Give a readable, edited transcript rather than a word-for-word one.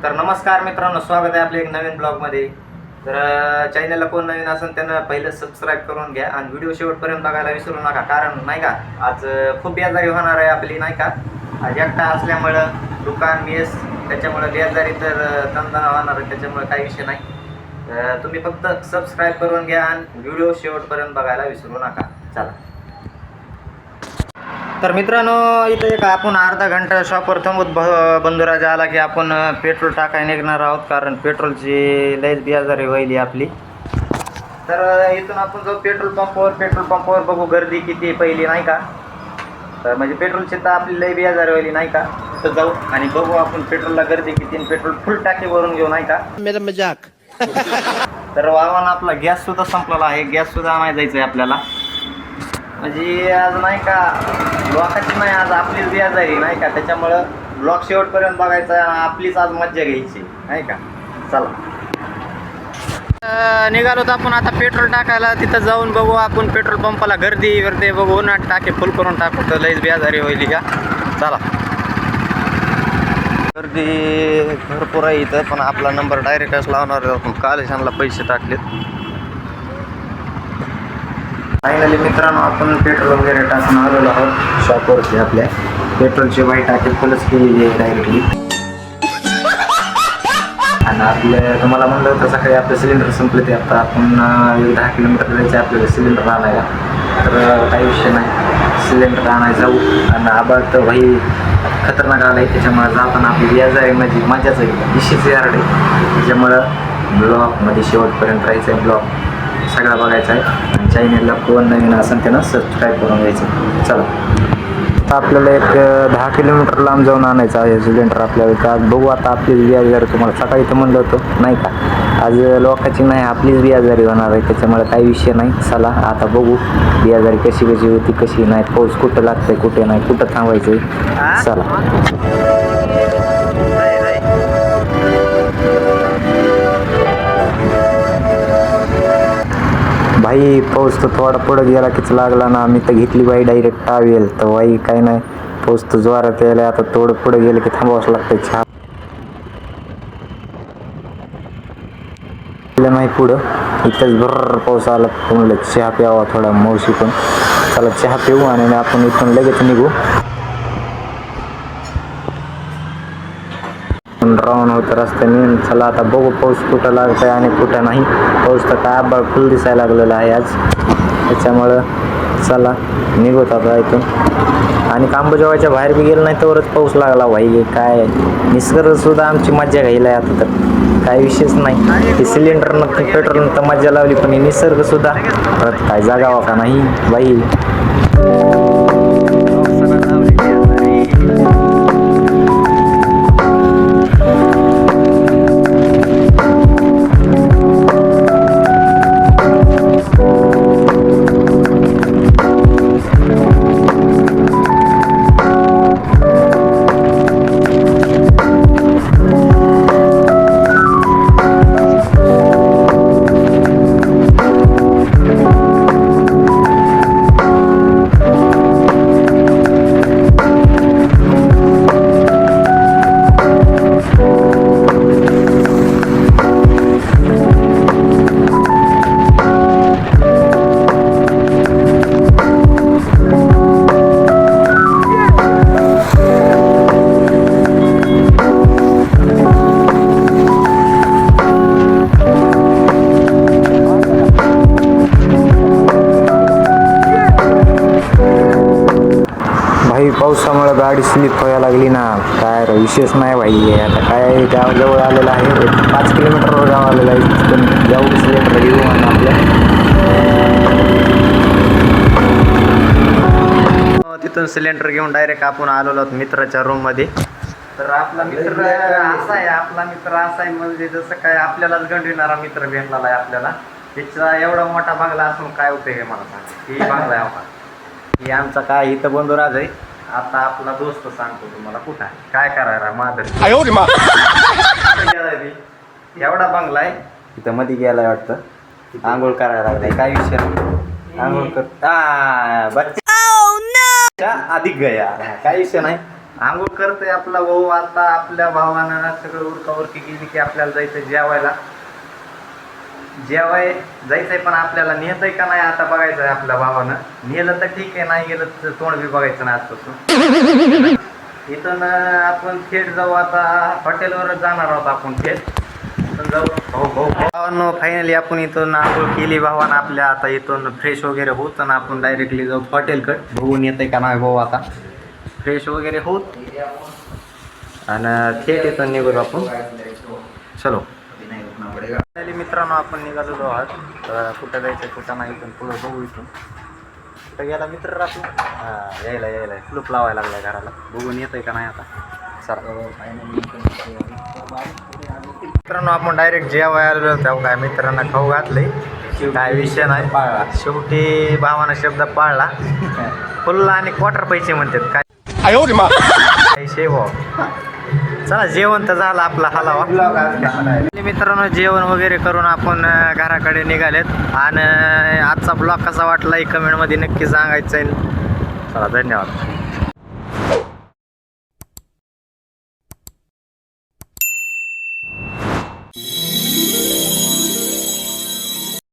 तर नमस्कार मित्रांनो, स्वागत आहे आपल्या एक नवीन ब्लॉगमध्ये. तर चॅनलला कोण नवीन असेल त्यानं पहिलं सबस्क्राईब करून घ्या आणि व्हिडिओ शेवटपर्यंत बघायला विसरू नका. कारण नाही का आज खूप बेजारी होणार आहे आपली, नाही का. आज एकटा असल्यामुळं दुकान मेस त्याच्यामुळं बेजारी तर तणतणा होणार आहे, त्याच्यामुळे काही विषय नाही. तुम्ही फक्त सबस्क्राईब करून घ्या आणि व्हिडिओ शेवटपर्यंत बघायला विसरू नका. चला. तर मित्रांनो, इथं एक आपण अर्धा घंटा शॉपवर थांबूत. बंधुराजा आला की आपण पेट्रोल टाकायला निघणार आहोत, कारण पेट्रोलची लयच बेजारी व्हायली आपली. तर इथून आपण जाऊ पेट्रोल पंपावर बघू गर्दी किती पहिली, नाही का. तर म्हणजे पेट्रोलची तर आपली लय बेजारी व्हायली, नाही का. तर जाऊ आणि बघू आपण पेट्रोलला गर्दी किती, पेट्रोल फुल टाकी भरून घेऊ, नाही का. मेरा मजाक. तर वाहन आपला गॅस सुद्धा संपलेला आहे, गॅस सुद्धा आणायला जायचं आहे आपल्याला. म्हणजे आज नाही का ब्लॉकाची नाही, आज आपलीच बेजारी, नाही का. त्याच्यामुळं ब्लॉक शेवटपर्यंत बघायचा, आपलीच आज मज्जा घ्यायची, नाही का. चला. निघालो तर आपण आता पेट्रोल टाकायला. तिथं जाऊन बघू आपण पेट्रोल पंपाला गर्दी बघू ना, टाके फुल करून टाकू तर लईच बेजारी होईल का. चला. गर्दी भरपूर आहे इथं, पण आपला नंबर डायरेक्टच लावणार. आपण कलेक्शनला पैसे टाकलेत. फायनली मित्रांनो, आपण पेट्रोल वगैरे टाकून आलेलो आहोत शॉपवरती. आपल्या पेट्रोलची बाई टाकी फुलच केलेली आहे डायरेक्टली. आणि आपलं तुम्हाला म्हणलं होतं सकाळी आपलं सिलेंडर संपले, ते आता आपण 10 किलोमीटर जायचं आपल्याला सिलेंडर आणायला. तर काही विषय नाही, सिलेंडर आणायला जाऊ. आणि आबाळ तर भाई खतरनाक आला आहे, त्याच्यामुळे जाताना आपली यायचं म्हणजे मजाच आहे, इशीच यार्ड आहे. त्याच्यामुळं ब्लॉगमध्ये शेवटपर्यंत राहायचं आहे, ब्लॉग सगळा बघायचा आहे. आणि चॅनलला कोण नवीन असेल त्यानं सबस्क्राईब करून घ्यायचं. चला. आपल्याला एक 10 किलोमीटर लांब जाऊन आणायचं आहे सिलेंडर आपल्याला. आज बघू आता आपली बेजारी. तुम्हाला सकाळी तर म्हणलं होतं, नाही का. आज लोकांची नाही, आपलीच बेजारी होणार आहे, त्याच्यामुळे काही विषय नाही. चला आता बघू बेजारी कशी होती कशी नाही. पाऊस कुठं लागतंय कुठे नाही, कुठं थांबायचं. चला. भाई पाऊस तर थोडा पुढं गेला कीच लागला ना. मी तर घेतली बाई डायरेक्ट टावेल. तर बाई काय नाही, पाऊस तर जोरात यायला. आता थोडं पुढं गेलं की थांबावंच लागतं. चहा नाही पुढं, इथंच भर पाऊस आला. म्हणलं चहा प्यावा थोडा मावशी पण. चला चहा पिऊ आणि आपण इथून लगेच निघू. राऊंड होतं रस्त्याने. चला आता बघू पाऊस कुठं लागतंय आणि कुठं नाही. पाऊस तर काय आभाळ फुल दिसायला लागलेला आहे आज, त्याच्यामुळं चला निघत आता इथून. आणि कांबोजवाच्या बाहेर बी गेलं नाही तरच पाऊस लागला भाई. काय निसर्ग सुद्धा आमची मज्जा घ्यायला आहे आता. तर काही विषयच नाही. हे सिलेंडरनं पेट्रोलनं तर मज्जा लावली, पण हे निसर्ग सुद्धा परत काय जागावा का नाही बाई. भाई पावसामुळे गाडी स्लिप व्हायला लागली ना. काय विशेष नाही भाई. आता काय गावाजवळ आलेलं आहे, 5 किलोमीटरवर गाव आलेलं आहे. तिथून जाऊ सिलेंडर घेऊ आणि आपल्या तिथून सिलेंडर घेऊन डायरेक्ट आपण आलेलो आहोत मित्राच्या रूममध्ये. तर आपला मित्र असा आहे म्हणजे जसं काय आपल्यालाच गंडविणारा मित्र भेटला आहे आपल्याला. त्याचा एवढा मोठा बंगला असून काय उपयोग आहे मला सांगा. ही बंगला आहे ही आमचा काय इथं बंधुराज आहे. आता आपला दोस्त सांगतो तुम्हाला कुठं आहे काय करायला माधर. एवढा बंगला आहे, इथं मध्ये गेलाय वाटतं. आंघोळ करायला लागलाय, काय विषय आंघोळ कर बच्चा अधिक गया, काय विषय नाही. आंघोळ करतोय आपला भाऊ. आता आपल्या भावानं सगळं उरकाउरकी केली की आपल्याला जायचं जेवायला. जायचंय पण आपल्याला नेतंय का नाही आता बघायचं आहे. आपल्या भावानं नेलं तर ठीक आहे, नाही गेलं तर तोंड बी बघायचं नाही आजपासून. इथून आपण थेट जाऊ. आता हॉटेलवरच जाणार आहोत आपण थेट. इथून जाऊ भावानं. फायनली आपण इथून आंघोळ केली भावानं आपल्या. आता इथून फ्रेश वगैरे होत आणि आपण डायरेक्टली जाऊ हॉटेलकडे. बघून येतंय का नाही भाऊ. आता फ्रेश वगैरे होत आणि थेट इथून निघू आपण. चलो मित्रांनो, आपण निघालेलो आहात. कुठं जायचं कुठं नाही, इथून पुढं बघू. इथून कुठं गेला मित्र राहतो. हां यायला कुलूप लावायला लागलाय घराला. बघून येतंय का नाही आता. चला मित्रांनो, आपण डायरेक्ट जेवायला आलेलो. तेव्हा काय मित्रांना खाऊ घातले. काय विषय नाही. शेवटी भावानं शब्द पाळला. फुल्ला आणि क्वार्टर पैसे म्हणतात काय शेव. चला जेवण तर झालं आपला हलावा. मित्रांनो, जेवण वगैरे करून आपण घराकडे निघालेत. आणि आजचा ब्लॉग कसा वाटला कमेंटमध्ये नक्की सांगायचं आहे. चला धन्यवाद.